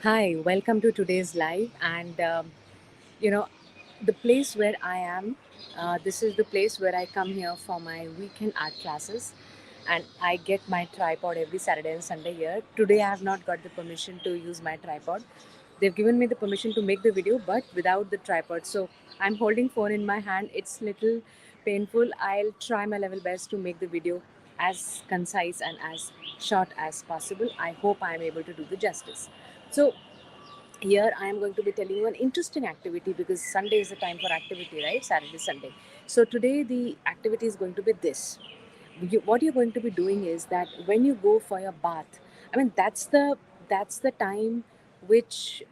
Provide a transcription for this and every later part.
Hi, welcome to today's live. And you know, the place where I am, this is the place where I come here for my weekend art classes. And I get my tripod every Saturday and Sunday here. Today, I have not got the permission to use my tripod. They've given me the permission to make the video, but without the tripod. So I'm holding phone in my hand. It's little painful. I'll try my level best to make the video as concise and as short as possible. I hope I am able to do the justice. So here I am going to be telling you an interesting activity because Sunday is the time for activity, right? Saturday, Sunday. So today the activity is going to be this. What you're going to be doing is that when you go for your bath, I mean that's the time which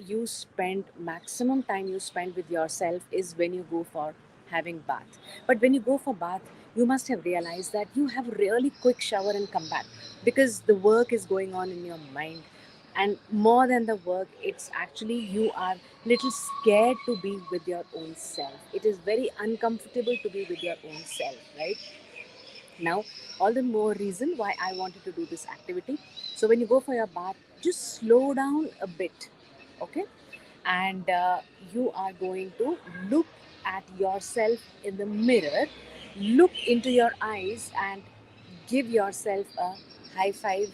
you spend maximum time you spend with yourself is when you go for having bath. But when you go for bath, you must have realized that you have really quick shower and come back because the work is going on in your mind. And more than the work, it's actually you are little scared to be with your own self. It is very uncomfortable to be with your own self, right? Now, all the more reason why I wanted to do this activity. So when you go for your bath, just slow down a bit, okay? And you are going to look at yourself in the mirror, look into your eyes, and give yourself a high five.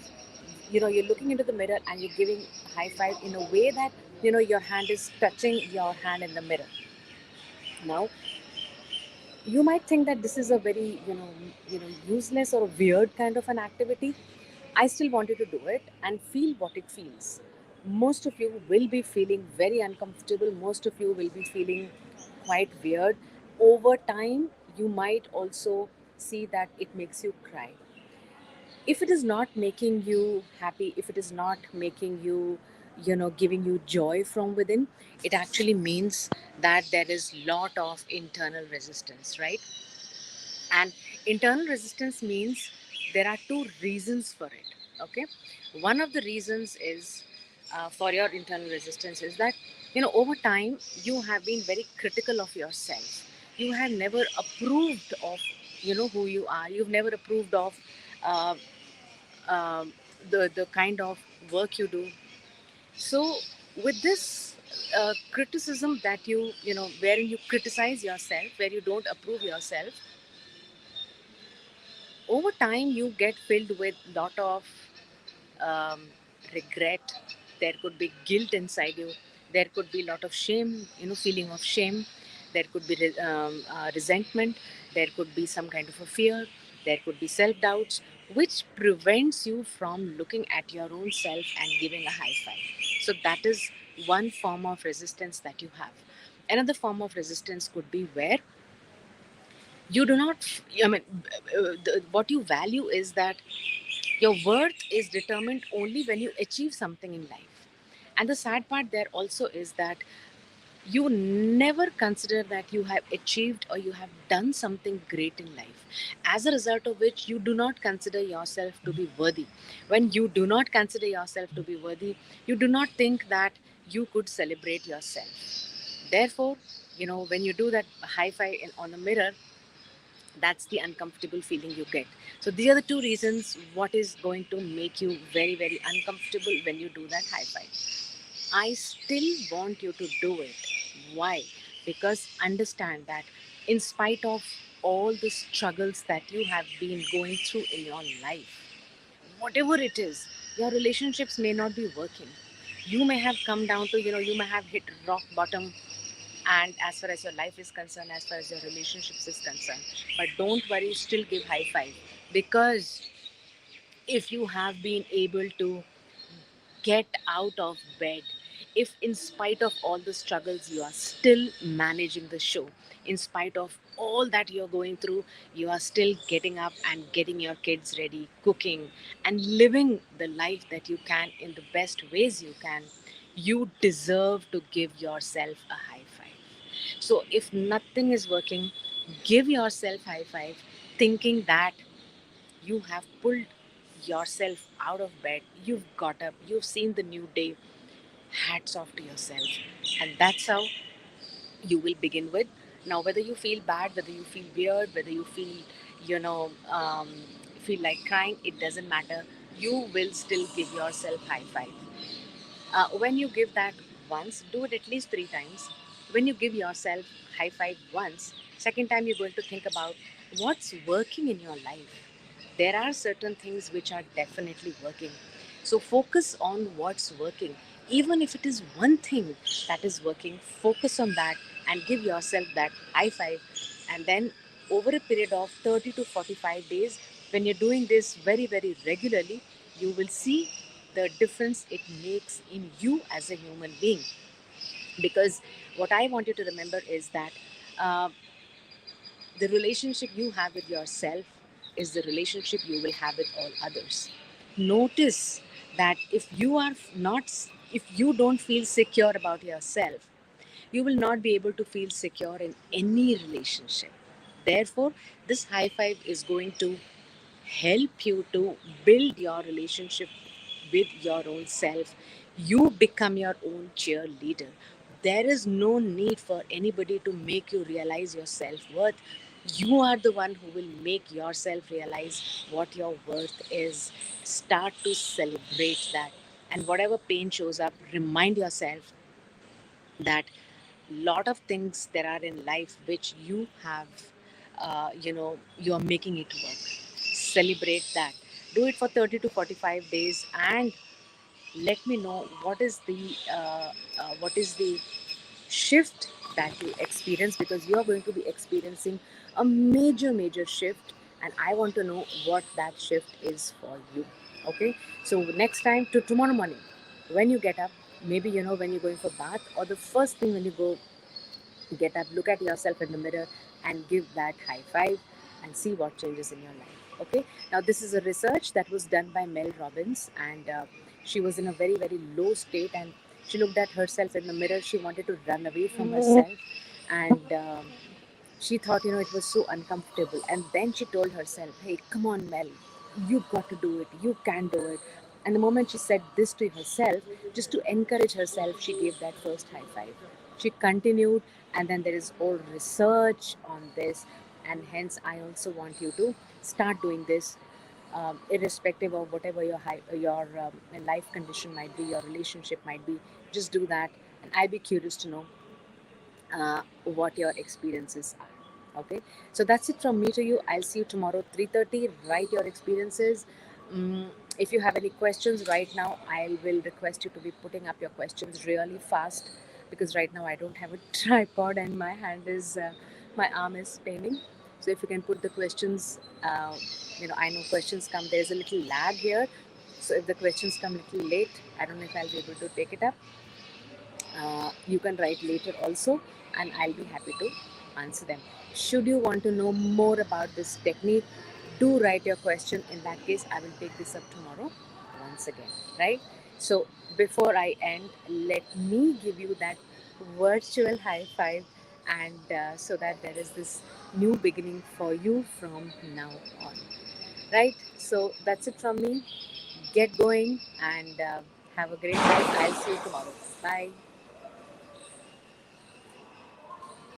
You're looking into the mirror and you're giving high five in a way that your hand is touching your hand in the mirror. Now, you might think that this is a very useless or a weird kind of an activity. I still want you to do it and feel what it feels. Most of you will be feeling very uncomfortable, most of you will be feeling quite weird. Over time you might also see that it makes you cry. If it is not making you happy, if it is not making you, giving you joy from within, it actually means that there is lot of internal resistance, right? And internal resistance means there are two reasons for it, okay? One of the reasons is for your internal resistance is that over time you have been very critical of yourself. You have never approved of who you are. You've never approved of uh, the kind of work you do. So with this criticism that wherein you criticize yourself, where you don't approve yourself, over time you get filled with lot of um, regret. There could be guilt inside you. There could be a lot of shame, feeling of shame. There could be resentment. There could be some kind of a fear. There could be self doubts, which prevents you from looking at your own self and giving a high five. So that is one form of resistance that you have. Another form of resistance could be where you do not, I mean, what you value is that your worth is determined only when you achieve something in life. And the sad part there also is that you never consider that you have achieved or you have done something great in life, as a result of which you do not consider yourself to be worthy. When you do not consider yourself to be worthy, you do not think that you could celebrate yourself. Therefore, when you do that high five on the mirror, that's the uncomfortable feeling you get. So these are the two reasons what is going to make you very very uncomfortable when you do that high five. I still want you to do it. Why? Because understand that in spite of all the struggles that you have been going through in your life, whatever it is, your relationships may not be working. You may have come down to, you may have hit rock bottom, and as far as your life is concerned, as far as your relationships is concerned. But don't worry, still give high five, because if you have been able to get out of bed, if in spite of all the struggles you are still managing the show, in spite of all that you're going through, you are still getting up and getting your kids ready, cooking and living the life that you can in the best ways you can, you deserve to give yourself a high five. So if nothing is working, give yourself high five, thinking that you have pulled yourself out of bed, you've got up, you've seen the new day. Hats off to yourself. And that's how you will begin with. Now, whether you feel bad, whether you feel weird, whether you feel, you know, um, feel like crying, it doesn't matter. You will still give yourself high five. When you give that once, do it at least 3 times. When you give yourself high five once, second time you're going to think about what's working in your life. There are certain things which are definitely working. So focus on what's working. Even if it is one thing that is working, focus on that and give yourself that high five. And then over a period of 30 to 45 days, when you're doing this very, very regularly, you will see the difference it makes in you as a human being. Because what I want you to remember is that uh, the relationship you have with yourself is the relationship you will have with all others. Notice that if you don't feel secure about yourself, you will not be able to feel secure in any relationship. Therefore, this high five is going to help you to build your relationship with your own self. You become your own cheerleader. There is no need for anybody to make you realize your self worth. You are the one who will make yourself realize what your worth is. Start to celebrate that. And whatever pain shows up, remind yourself that lot of things there are in life which you have, you are making it work. Celebrate that. Do it for 30 to 45 days and let me know what is the shift that you experience, because you are going to be experiencing a major shift, and I want to know what that shift is for you. Okay, so next time, to tomorrow morning, when you get up, maybe when you're going for bath, or the first thing when you go get up, look at yourself in the mirror and give that high five and see what changes in your life. Okay, now this is a research that was done by Mel Robbins, and she was in a very low state, and she looked at herself in the mirror. She wanted to run away from herself, and she thought it was so uncomfortable, and then she told herself, hey, come on, Mel, you got to do it, you can do it. And the moment she said this to herself, just to encourage herself, she gave that first high five. She continued, and then there is whole research on this, and hence I also want you to start doing this, irrespective of whatever your life condition might be, your relationship might be. Just do that, and I'd be curious to know what your experiences are. Okay, so that's it from me to you. I'll see you tomorrow 3:30. Write your experiences. If you have any questions right now, I will request you to be putting up your questions really fast, because right now I don't have a tripod and my arm is paining. So if you can put the questions, I know questions come, there's a little lag here. So if the questions come a little late, I don't know if I'll be able to take it up. You can write later also, and I'll be happy to answer them. Should you want to know more about this technique, do write your question. In that case, I will take this up tomorrow once again, right? So before I end, let me give you that virtual high five, and so that there is this new beginning for you from now on, right? So that's it from me. Get going, and have a great life. I'll see you tomorrow. Bye.